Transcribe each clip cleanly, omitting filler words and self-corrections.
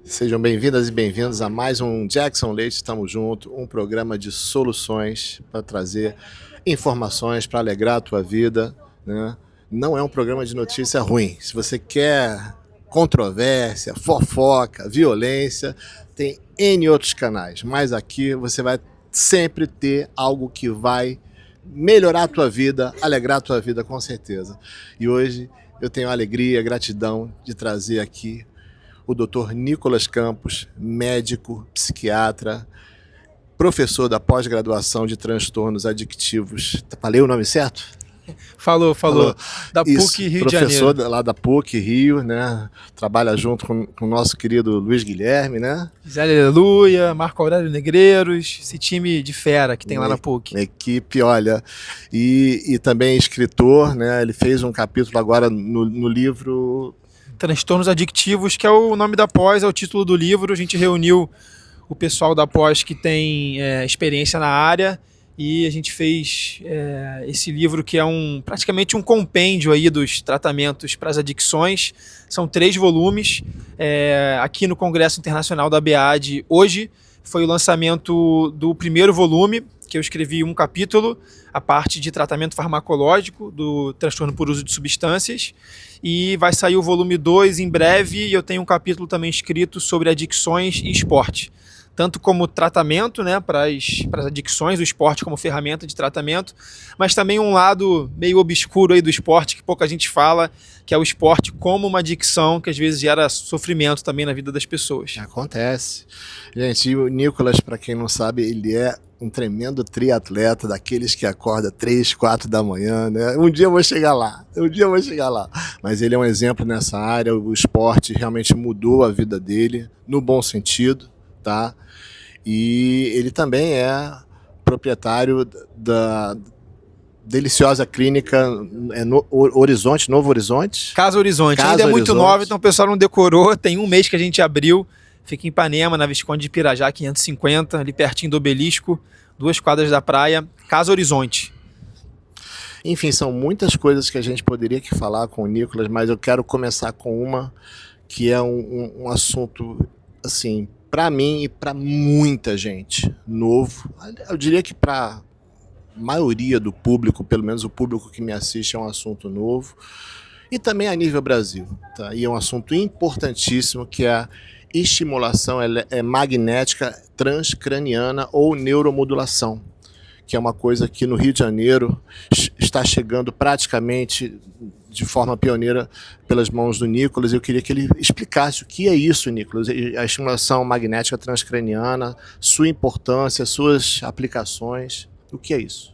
Sejam bem-vindas e bem-vindos a mais um Jackson Leite Estamos Juntos, um programa de soluções para trazer informações para alegrar a tua vida, né? Não é um programa de notícia ruim. Se você quer controvérsia, fofoca, violência, tem N outros canais, mas aqui você vai sempre ter algo que vai melhorar a tua vida, alegrar a tua vida com certeza. E hoje eu tenho a alegria e a gratidão de trazer aqui o Dr. Nicolas Campos, médico, psiquiatra, professor da pós-graduação de transtornos adictivos. Falei o nome certo? Falou. Da Isso, PUC Rio de Janeiro. professor lá da PUC Rio, né? Trabalha junto com o nosso querido Luiz Guilherme, né? Zé Aleluia, Marco Aurélio Negreiros, esse time de fera que tem lá na PUC. Equipe, olha, e também escritor, né? Ele fez um capítulo agora no livro Transtornos Adictivos, que é o nome da pós, é o título do livro. A gente reuniu o pessoal da pós que tem experiência na área e a gente fez esse livro que é praticamente um compêndio aí dos tratamentos para as adicções. São 3 volumes. Aqui no Congresso Internacional da BEAD, hoje, foi o lançamento do primeiro volume, que eu escrevi um capítulo, a parte de tratamento farmacológico do transtorno por uso de substâncias, e vai sair o volume 2 em breve, e eu tenho um capítulo também escrito sobre adicções e esporte, tanto como tratamento, né, para as adicções, o esporte como ferramenta de tratamento, mas também um lado meio obscuro aí do esporte, que pouca gente fala, que é o esporte como uma adicção, que às vezes gera sofrimento também na vida das pessoas. Acontece. Gente, e o Nicolas, para quem não sabe, ele é um tremendo triatleta, daqueles que acorda 3, 4 da manhã, né? Um dia eu vou chegar lá. Mas ele é um exemplo nessa área, o esporte realmente mudou a vida dele, no bom sentido, tá? E ele também é proprietário da deliciosa clínica Horizonte, Novo Horizonte. Casa Horizonte. Ainda é muito nova, então o pessoal não decorou. Tem um mês que a gente abriu. Fica em Ipanema, na Visconde de Pirajá, 550, ali pertinho do Obelisco, 2 quadras da praia. Casa Horizonte. Enfim, são muitas coisas que a gente poderia aqui falar com o Nicolas, mas eu quero começar com uma que é um assunto, assim, para mim e para muita gente, novo. Eu diria que para maioria do público, pelo menos o público que me assiste, é um assunto novo. E também a nível Brasil, tá? E é um assunto importantíssimo, que é a estimulação magnética transcraniana ou neuromodulação, que é uma coisa que no Rio de Janeiro está chegando praticamente de forma pioneira pelas mãos do Nicolas. Eu queria que ele explicasse o que é isso, Nicolas, a estimulação magnética transcraniana, sua importância, suas aplicações. O que é isso?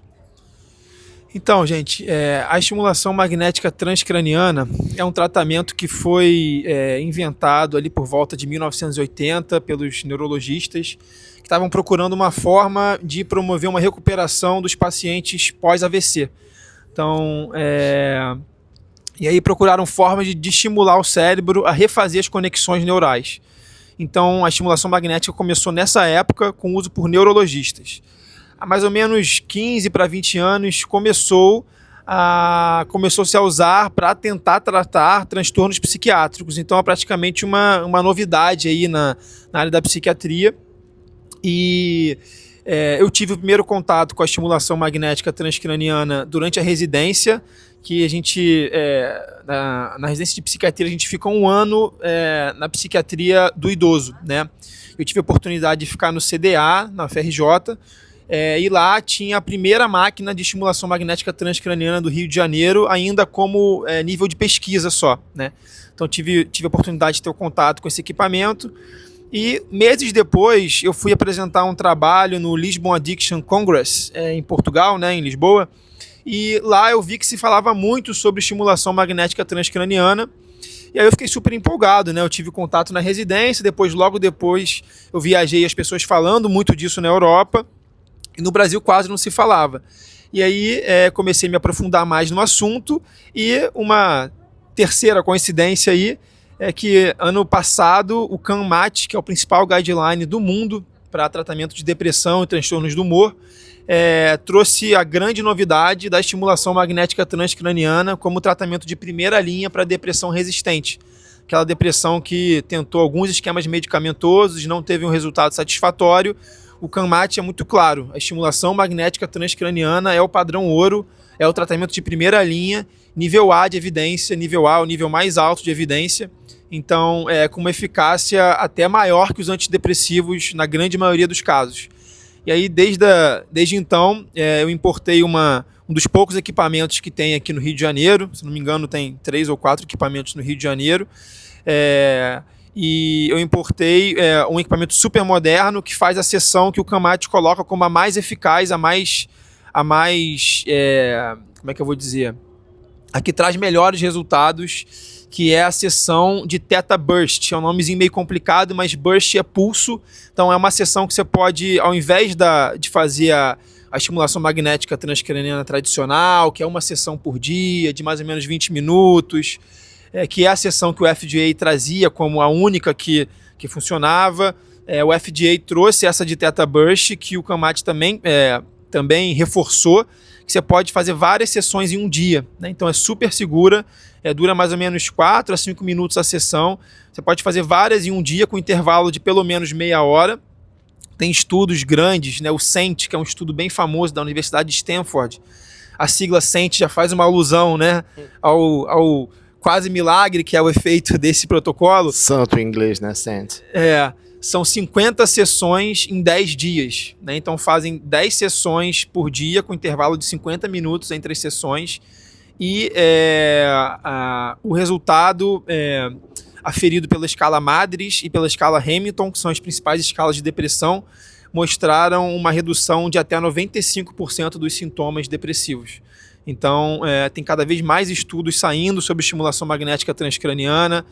Então, gente, a estimulação magnética transcraniana é um tratamento que foi inventado ali por volta de 1980 pelos neurologistas que estavam procurando uma forma de promover uma recuperação dos pacientes pós-AVC. Então, e aí procuraram formas de estimular o cérebro a refazer as conexões neurais. Então, a estimulação magnética começou nessa época com uso por neurologistas. Há mais ou menos 15 para 20 anos começou-se a usar para tentar tratar transtornos psiquiátricos. Então é praticamente uma novidade aí na área da psiquiatria. E eu tive o primeiro contato com a estimulação magnética transcraniana durante a residência, que a gente, na residência de psiquiatria, a gente fica 1 ano na psiquiatria do idoso, né? Eu tive a oportunidade de ficar no CDA, na FRJ, e lá tinha a primeira máquina de estimulação magnética transcraniana do Rio de Janeiro, ainda como nível de pesquisa só, né? Então tive a oportunidade de ter o contato com esse equipamento, e meses depois eu fui apresentar um trabalho no Lisbon Addiction Congress, em Portugal, né, em Lisboa, e lá eu vi que se falava muito sobre estimulação magnética transcraniana. E aí eu fiquei super empolgado, né? Eu tive contato na residência, logo depois eu viajei, as pessoas falando muito disso na Europa, e no Brasil quase não se falava. E aí comecei a me aprofundar mais no assunto, e uma terceira coincidência aí é que ano passado o CANMAT, que é o principal guideline do mundo para tratamento de depressão e transtornos do humor, trouxe a grande novidade da estimulação magnética transcraniana como tratamento de primeira linha para depressão resistente. aquela depressão que tentou alguns esquemas medicamentosos, não teve um resultado satisfatório. O CANMAT é muito claro, a estimulação magnética transcraniana é o padrão ouro, é o tratamento de primeira linha, nível A de evidência, nível A, o nível mais alto de evidência, então com uma eficácia até maior que os antidepressivos na grande maioria dos casos. E aí, desde então, eu importei um dos poucos equipamentos que tem aqui no Rio de Janeiro, se não me engano tem 3 ou 4 equipamentos no Rio de Janeiro, e eu importei um equipamento super moderno que faz a sessão que o CANMAT coloca como a mais eficaz, como é que eu vou dizer? A que traz melhores resultados, que é a sessão de Theta Burst. É um nomezinho meio complicado, mas Burst é pulso. Então é uma sessão que você pode, ao invés de fazer a estimulação magnética transcraniana tradicional, que é uma sessão por dia, de mais ou menos 20 minutos, que é a sessão que o FDA trazia como a única que funcionava. O FDA trouxe essa de Theta Burst, que o CANMAT também reforçou, que você pode fazer várias sessões em um dia, né? Então é super segura, dura mais ou menos 4 a 5 minutos a sessão. Você pode fazer várias em um dia com intervalo de pelo menos meia hora. Tem estudos grandes, né? O SENT, que é um estudo bem famoso da Universidade de Stanford. A sigla SENT já faz uma alusão, né, ao quase milagre que é o efeito desse protocolo. Santo em inglês, né? SENT. São 50 sessões em 10 dias, né? Então fazem 10 sessões por dia, com intervalo de 50 minutos entre as sessões. E o resultado aferido pela escala Madris e pela escala Hamilton, que são as principais escalas de depressão, mostraram uma redução de até 95% dos sintomas depressivos. Então, tem cada vez mais estudos saindo sobre estimulação magnética transcraniana,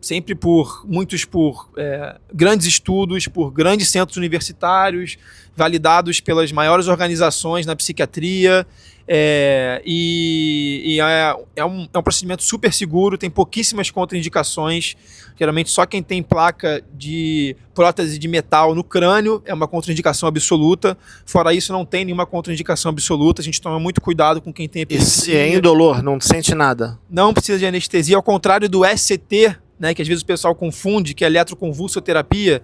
sempre muitos por grandes estudos, por grandes centros universitários, validados pelas maiores organizações na psiquiatria, é um procedimento super seguro, tem pouquíssimas contraindicações. Geralmente só quem tem placa de prótese de metal no crânio é uma contraindicação absoluta. Fora isso, não tem nenhuma contraindicação absoluta. A gente toma muito cuidado com quem tem epilepsia. E é indolor, não sente nada? Não precisa de anestesia, ao contrário do ECT, né, que às vezes o pessoal confunde, que é eletroconvulsoterapia.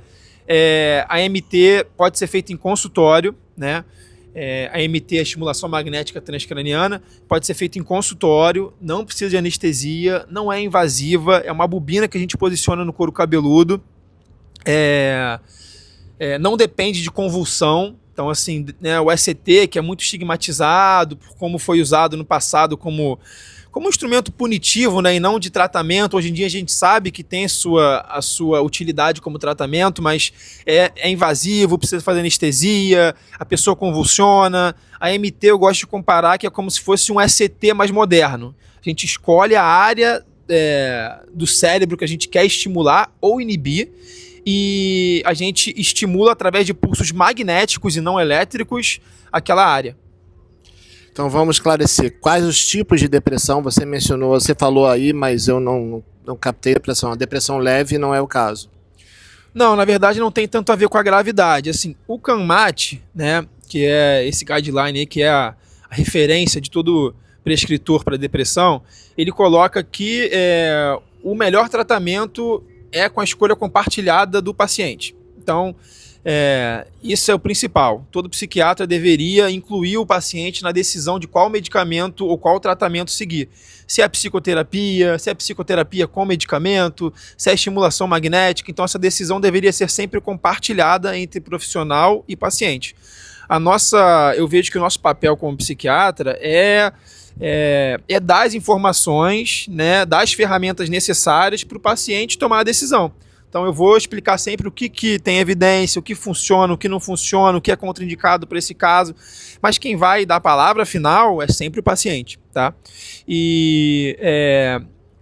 A MT pode ser feita em consultório, né? A MT, a estimulação magnética transcraniana, pode ser feita em consultório, não precisa de anestesia, não é invasiva, é uma bobina que a gente posiciona no couro cabeludo, não depende de convulsão. Então, assim, né, o ECT, que é muito estigmatizado por como foi usado no passado como um instrumento punitivo, né, e não de tratamento. Hoje em dia a gente sabe que tem a sua utilidade como tratamento, mas é invasivo, precisa fazer anestesia, a pessoa convulsiona. A MT eu gosto de comparar que é como se fosse um ECT mais moderno. A gente escolhe a área do cérebro que a gente quer estimular ou inibir, e a gente estimula através de pulsos magnéticos e não elétricos aquela área. Então vamos esclarecer quais os tipos de depressão você mencionou, você falou aí, mas eu não captei a depressão. A depressão leve não é o caso. Não, na verdade não tem tanto a ver com a gravidade. Assim, o CANMAT, né, que é esse guideline aí, que é a referência de todo prescritor para depressão, ele coloca que o melhor tratamento é com a escolha compartilhada do paciente. Então, isso é o principal. Todo psiquiatra deveria incluir o paciente na decisão de qual medicamento ou qual tratamento seguir. Se é psicoterapia com medicamento, se é estimulação magnética. Então essa decisão deveria ser sempre compartilhada entre profissional e paciente. Eu vejo que o nosso papel como psiquiatra é dar as informações, né, dar as ferramentas necessárias para o paciente tomar a decisão. Então eu vou explicar sempre o que tem evidência, o que funciona, o que não funciona, o que é contraindicado para esse caso. Mas quem vai dar a palavra final é sempre o paciente, tá?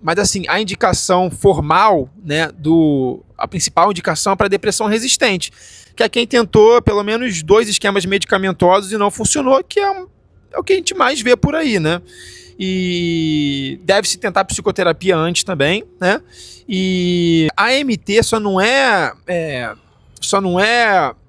Mas assim, a indicação formal, né, a principal indicação é para depressão resistente, que é quem tentou pelo menos 2 esquemas medicamentosos e não funcionou, que é o que a gente mais vê por aí, né? E deve-se tentar psicoterapia antes também, né? E a MT só não é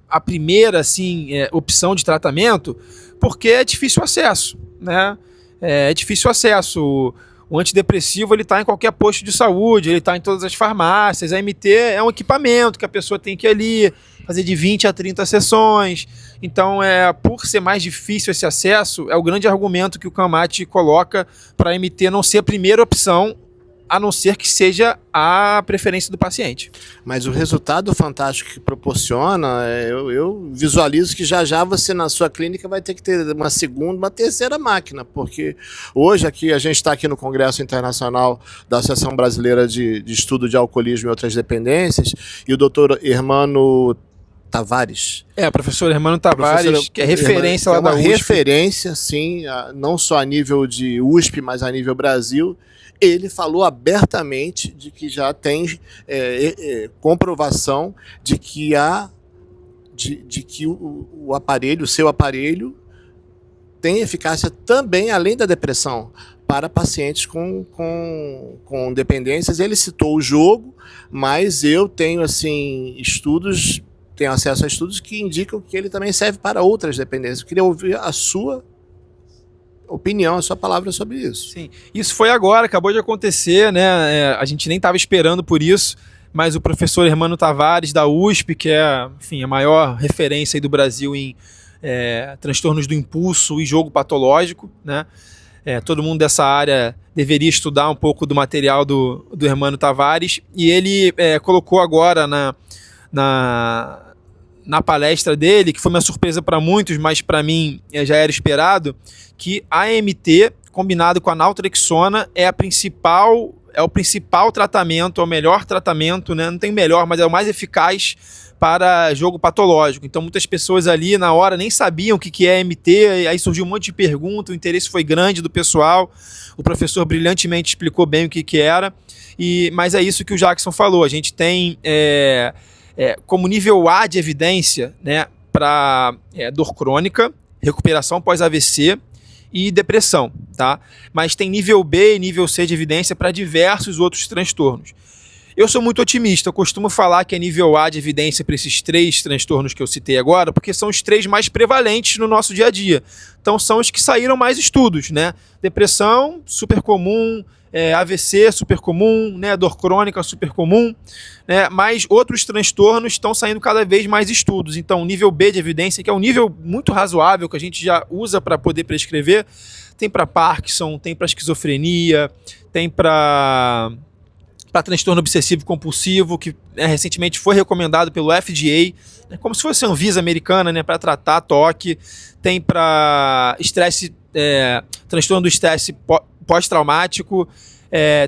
a primeira assim, opção de tratamento, porque é difícil acesso, né? É difícil acesso. O antidepressivo ele está em qualquer posto de saúde, ele está em todas as farmácias. A MT é um equipamento que a pessoa tem que ir ali fazer de 20 a 30 sessões. Então, por ser mais difícil esse acesso, é o grande argumento que o CAMAT coloca para a MT não ser a primeira opção, a não ser que seja a preferência do paciente. Mas o resultado fantástico que proporciona, eu visualizo que já você na sua clínica vai ter que ter uma segunda, uma terceira máquina, porque hoje aqui a gente está aqui no Congresso Internacional da Associação Brasileira de Estudo de Alcoolismo e Outras Dependências, e o doutor Hermano Tavares. Professor Hermano Tavares, que é referência lá da USP. É uma referência, sim, não só a nível de USP, mas a nível Brasil. Ele falou abertamente de que já tem comprovação de que o aparelho, o seu aparelho, tem eficácia também, além da depressão, para pacientes com dependências. Ele citou o jogo, mas eu tenho estudos, tenho acesso a estudos que indicam que ele também serve para outras dependências. Eu queria ouvir a sua opinião, a sua palavra sobre isso. Sim, isso foi agora, acabou de acontecer, né? A gente nem estava esperando por isso, mas o professor Hermano Tavares da USP, que é, enfim, a maior referência aí do Brasil em transtornos do impulso e jogo patológico, né? Todo mundo dessa área deveria estudar um pouco do material do Hermano Tavares, e ele colocou agora na palestra dele, que foi uma surpresa para muitos, mas para mim já era esperado, que a AMT, combinado com a naltrexona, é o principal tratamento, é o melhor tratamento, né? Não tem melhor, mas é o mais eficaz para jogo patológico. Então muitas pessoas ali na hora nem sabiam o que é AMT, aí surgiu um monte de perguntas, o interesse foi grande do pessoal, o professor brilhantemente explicou bem o que era, mas é isso que o Jackson falou, a gente tem como nível A de evidência, né, para dor crônica, recuperação pós-AVC e depressão, tá? Mas tem nível B e nível C de evidência para diversos outros transtornos. Eu sou muito otimista, eu costumo falar que é nível A de evidência para esses 3 transtornos que eu citei agora, porque são os 3 mais prevalentes no nosso dia a dia. Então são os que saíram mais estudos, né? Depressão, super comum, AVC, super comum, né? Dor crônica, super comum, né? Mas outros transtornos estão saindo cada vez mais estudos. Então, nível B de evidência, que é um nível muito razoável, que a gente já usa para poder prescrever, tem para Parkinson, tem para esquizofrenia, tem para transtorno obsessivo compulsivo, que recentemente foi recomendado pelo FDA, né, como se fosse a Anvisa americana, né, para tratar toque. Tem para estresse, transtorno do estresse pós-traumático.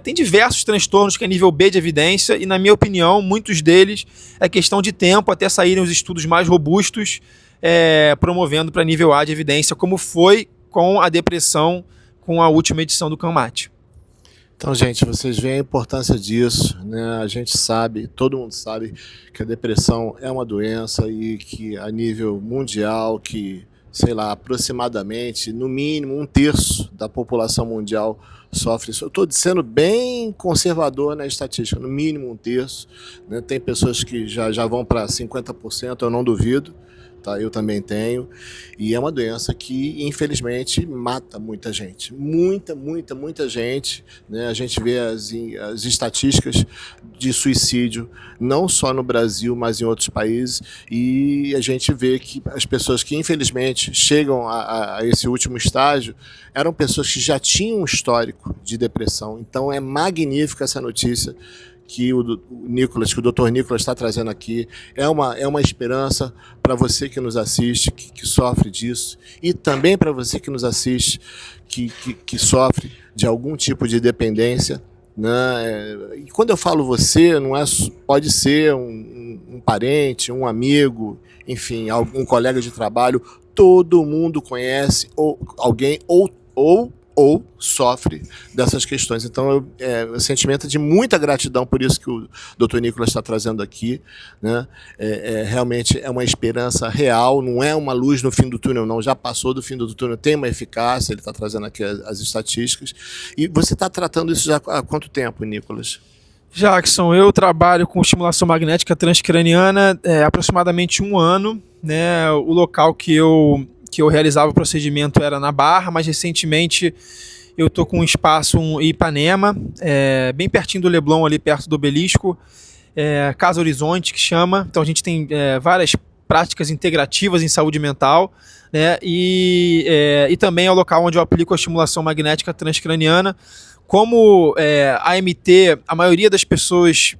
Tem diversos transtornos que é nível B de evidência e, na minha opinião, muitos deles é questão de tempo até saírem os estudos mais robustos, promovendo para nível A de evidência, como foi com a depressão, com a última edição do CAMAT. Então, gente, vocês veem a importância disso, né? A gente sabe, todo mundo sabe que a depressão é uma doença e que a nível mundial, que, sei lá, aproximadamente, no mínimo, 1/3 da população mundial sofre isso. Eu estou sendo bem conservador na estatística, no mínimo 1/3, né? Tem pessoas que já vão para 50%, eu não duvido. Tá, eu também tenho, e é uma doença que infelizmente mata muita gente, muita gente, né? A gente vê as estatísticas de suicídio não só no Brasil, mas em outros países, e a gente vê que as pessoas que infelizmente chegam a esse último estágio eram pessoas que já tinham um histórico de depressão. Então é magnífica essa notícia que o Dr. Nicolas está trazendo aqui. É uma esperança para você que nos assiste, que sofre disso, e também para você que nos assiste, que sofre de algum tipo de dependência, né? E quando eu falo você, pode ser um parente, um amigo, enfim, algum colega de trabalho. Todo mundo conhece alguém ou sofre dessas questões. Então, o sentimento de muita gratidão por isso que o Dr. Nicolas está trazendo aqui, né? Realmente é uma esperança real, não é uma luz no fim do túnel, não. Já passou do fim do túnel, tem uma eficácia, ele está trazendo aqui as estatísticas. E você está tratando isso já há quanto tempo, Nicolas? Jackson, eu trabalho com estimulação magnética transcraniana há aproximadamente 1 ano, né? O local que eu realizava o procedimento era na Barra, mas recentemente Eu estou com um espaço em Ipanema, bem pertinho do Leblon, ali perto do Obelisco, Casa Horizonte, que chama. Então a gente tem várias práticas integrativas em saúde mental, né? E também é o local onde eu aplico a estimulação magnética transcraniana. Como a AMT, a maioria das pessoas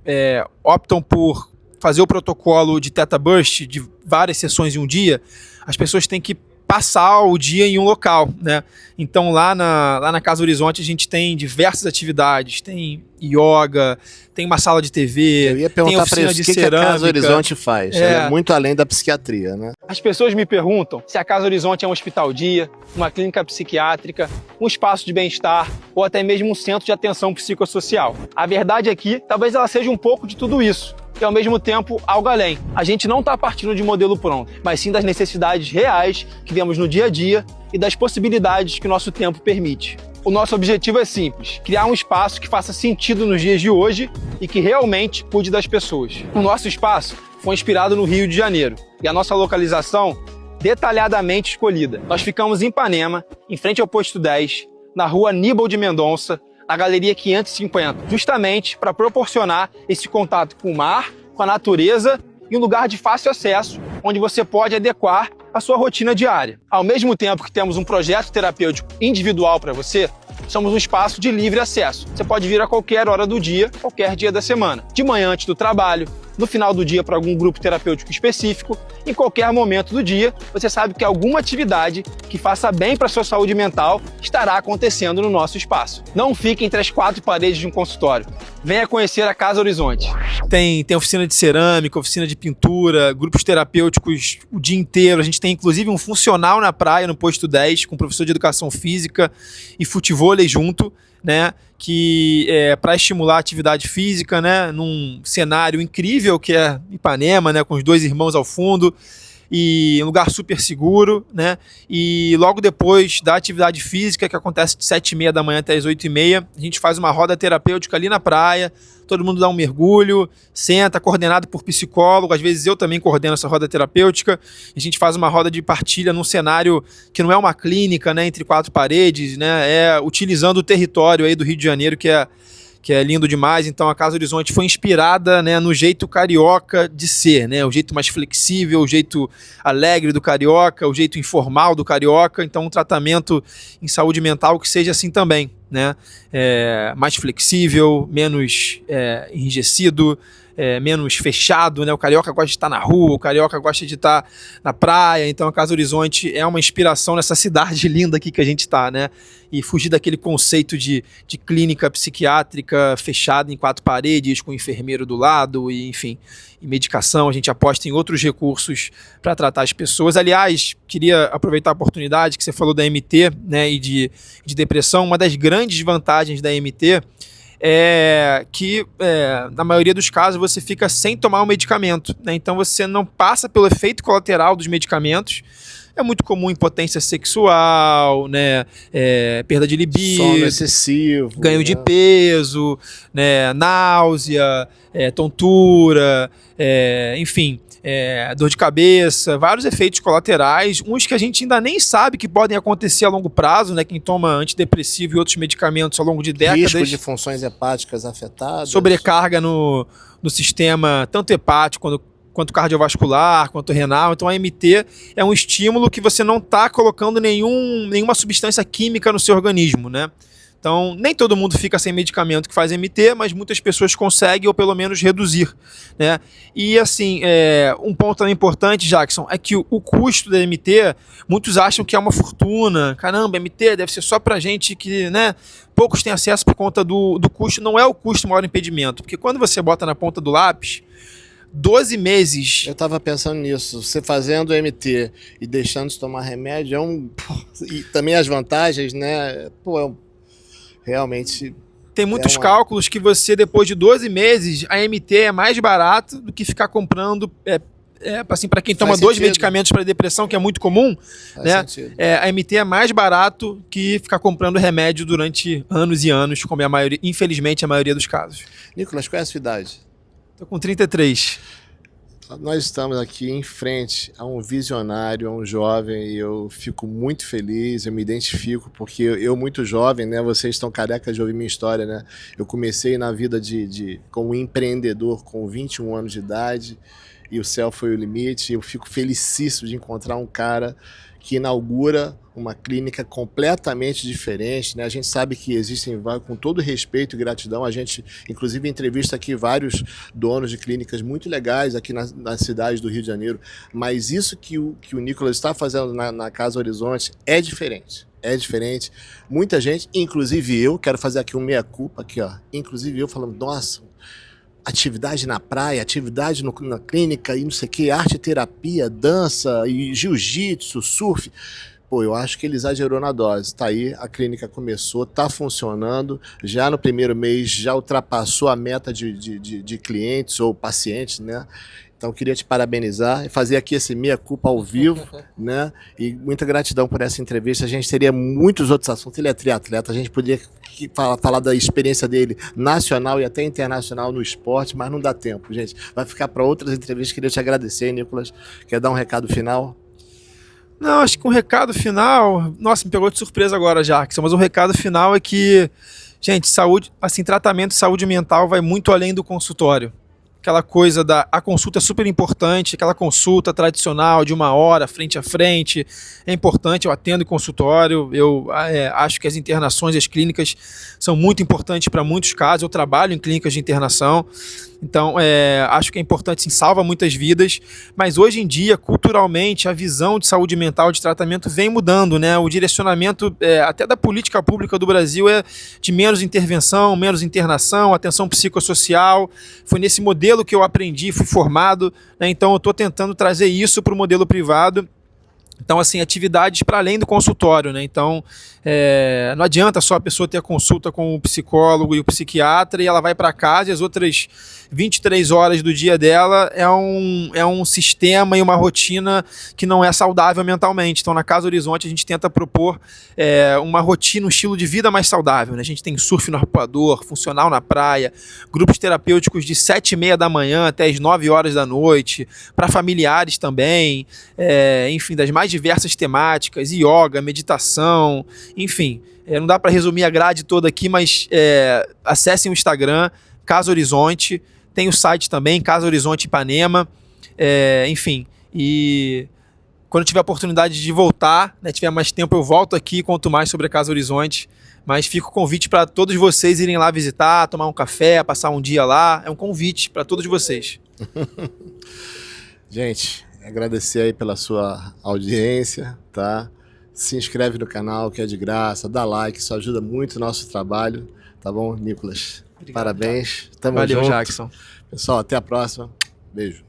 optam por fazer o protocolo de Theta Burst de várias sessões em um dia, as pessoas têm que passar o dia em um local, né? Então lá na Casa Horizonte a gente tem diversas atividades, tem yoga, tem uma sala de TV, Eu ia tem perguntar para oficina isso, de o que a cerâmica. Casa Horizonte faz? Ela é muito além da psiquiatria, né? As pessoas me perguntam se a Casa Horizonte é um hospital-dia, uma clínica psiquiátrica, um espaço de bem-estar ou até mesmo um centro de atenção psicossocial. A verdade é que talvez ela seja um pouco de tudo isso, e ao mesmo tempo algo além. A gente não está partindo de modelo pronto, mas sim das necessidades reais que vemos no dia a dia e das possibilidades que o nosso tempo permite. O nosso objetivo é simples: criar um espaço que faça sentido nos dias de hoje e que realmente cuide das pessoas. O nosso espaço foi inspirado no Rio de Janeiro e a nossa localização detalhadamente escolhida. Nós ficamos em Ipanema, em frente ao Posto 10, na rua Aníbal de Mendonça, na Galeria 550, justamente para proporcionar esse contato com o mar, com a natureza e um lugar de fácil acesso, onde você pode adequar a sua rotina diária. Ao mesmo tempo que temos um projeto terapêutico individual para você, somos um espaço de livre acesso. Você pode vir a qualquer hora do dia, qualquer dia da semana. De manhã antes do trabalho, no final do dia para algum grupo terapêutico específico, em qualquer momento do dia, você sabe que alguma atividade que faça bem para a sua saúde mental estará acontecendo no nosso espaço. Não fique entre as quatro paredes de um consultório. Venha conhecer a Casa Horizonte. Tem oficina de cerâmica, oficina de pintura, grupos terapêuticos o dia inteiro. A gente tem inclusive um funcional na praia, no Posto 10, com professor de educação física e futevôlei junto, né, que é para estimular a atividade física, né, num cenário incrível que é Ipanema, né, com os dois irmãos ao fundo, e um lugar super seguro, né, e logo depois da atividade física, que acontece de 7h30 da manhã até as 8h30, a gente faz uma roda terapêutica ali na praia, todo mundo dá um mergulho, senta, coordenado por psicólogo, às vezes eu também coordeno essa roda terapêutica, a gente faz uma roda de partilha num cenário que não é uma clínica, né, entre quatro paredes, né, é utilizando o território aí do Rio de Janeiro, que é lindo demais. Então a Casa Horizonte foi inspirada, né, no jeito carioca de ser, né, o jeito mais flexível, o jeito alegre do carioca, o jeito informal do carioca. Então um tratamento em saúde mental que seja assim também, né, mais flexível, menos enrijecido, menos fechado, né? O carioca gosta de estar na rua, o carioca gosta de estar na praia. Então a Casa Horizonte é uma inspiração nessa cidade linda aqui que a gente está, né? E fugir daquele conceito de clínica psiquiátrica fechada em quatro paredes, com o enfermeiro do lado, e enfim, e medicação. A gente aposta em outros recursos para tratar as pessoas. Aliás, queria aproveitar a oportunidade que você falou da MT, né, e de depressão. Uma das grandes vantagens da MT é que, na maioria dos casos, você fica sem tomar o medicamento, né? Então você não passa pelo efeito colateral dos medicamentos. É muito comum impotência sexual, né? Perda de libido, sono excessivo, ganho de peso, né? Náusea, tontura, enfim, dor de cabeça, vários efeitos colaterais, uns que a gente ainda nem sabe que podem acontecer a longo prazo, né? Quem toma antidepressivo e outros medicamentos ao longo de décadas. Risco de funções hepáticas afetadas. Sobrecarga no sistema, tanto hepático quanto cardiovascular, quanto renal. Então a MT é um estímulo que você não está colocando nenhuma substância química no seu organismo, né? Então, nem todo mundo fica sem medicamento que faz MT, mas muitas pessoas conseguem, ou pelo menos reduzir, né? E assim, um ponto também importante, Jackson, é que o custo da MT, muitos acham que é uma fortuna. Caramba, MT deve ser só pra gente que, né, poucos têm acesso por conta do custo. Não é o custo o maior impedimento, porque quando você bota na ponta do lápis, 12 meses... Eu tava pensando nisso, você fazendo MT e deixando de tomar remédio, e também as vantagens, né? Realmente... Tem muitos cálculos que você, depois de 12 meses, a MT é mais barato do que ficar comprando... assim, para quem toma dois medicamentos para depressão, que é muito comum, né? A MT é mais barato que ficar comprando remédio durante anos e anos, como é a maioria, infelizmente, a maioria dos casos. Nicolas, qual é a sua idade? Tô com 33. Nós estamos aqui em frente a um visionário, a um jovem, e eu fico muito feliz, eu me identifico, porque eu muito jovem, né? Vocês estão carecas de ouvir minha história, né? Eu comecei na vida como empreendedor com 21 anos de idade, e o céu foi o limite. Eu fico felicíssimo de encontrar um cara que inaugura uma clínica completamente diferente, né? A gente sabe que existem, com todo respeito e gratidão, a gente inclusive entrevista aqui vários donos de clínicas muito legais aqui na cidade do Rio de Janeiro, mas isso que o Nicolas está fazendo na Casa Horizonte é diferente. É diferente. Muita gente, inclusive eu, quero fazer aqui um meia-culpa aqui, ó. Inclusive eu falando, nossa, atividade na praia, atividade na clínica e não sei o que, arte terapia, dança e jiu-jitsu, surf. Pô, eu acho que ele exagerou na dose. Tá aí, a clínica começou, tá funcionando. Já no primeiro mês já ultrapassou a meta de clientes ou pacientes, né? Então, queria te parabenizar e fazer aqui esse meia-culpa ao vivo, né? E muita gratidão por essa entrevista. A gente teria muitos outros assuntos. Ele é triatleta, a gente poderia falar da experiência dele nacional e até internacional no esporte, mas não dá tempo, gente. Vai ficar para outras entrevistas. Queria te agradecer, Nicolas. Quer dar um recado final? Não, acho que um recado final... Nossa, me pegou de surpresa agora, Jackson, mas o recado final é que, gente, saúde, assim, tratamento de saúde mental vai muito além do consultório. Aquela coisa a consulta é super importante, aquela consulta tradicional de 1 hora, frente a frente, é importante, eu atendo em consultório, eu acho que as internações, as clínicas são muito importantes para muitos casos, eu trabalho em clínicas de internação, então acho que é importante, sim, salva muitas vidas, mas hoje em dia, culturalmente, a visão de saúde mental, de tratamento vem mudando, né? O direcionamento até da política pública do Brasil é de menos intervenção, menos internação, atenção psicossocial, foi nesse modelo que eu aprendi, fui formado, né? Então eu estou tentando trazer isso para o modelo privado. Então, assim, atividades para além do consultório, né? Então, não adianta só a pessoa ter a consulta com o psicólogo e o psiquiatra e ela vai para casa e as outras 23 horas do dia dela é um sistema e uma rotina que não é saudável mentalmente. Então, na Casa Horizonte, a gente tenta propor uma rotina, um estilo de vida mais saudável, né? A gente tem surf no arpoador, funcional na praia, grupos terapêuticos de 7h30 da manhã até as 9 horas da noite, para familiares também, enfim, das mais diversas temáticas, yoga, meditação, enfim, não dá para resumir a grade toda aqui, mas acessem o Instagram, Casa Horizonte, tem o site também, Casa Horizonte Ipanema, enfim, e quando tiver a oportunidade de voltar, né, tiver mais tempo, eu volto aqui e conto mais sobre a Casa Horizonte, mas fica o convite para todos vocês irem lá visitar, tomar um café, passar um dia lá, é um convite para todos vocês. Gente, agradecer aí pela sua audiência, tá? Se inscreve no canal, que é de graça, dá like, isso ajuda muito o nosso trabalho, tá bom, Nicolas? Obrigado, parabéns, tamo Valeu, junto. Jackson. Pessoal, até a próxima, beijo.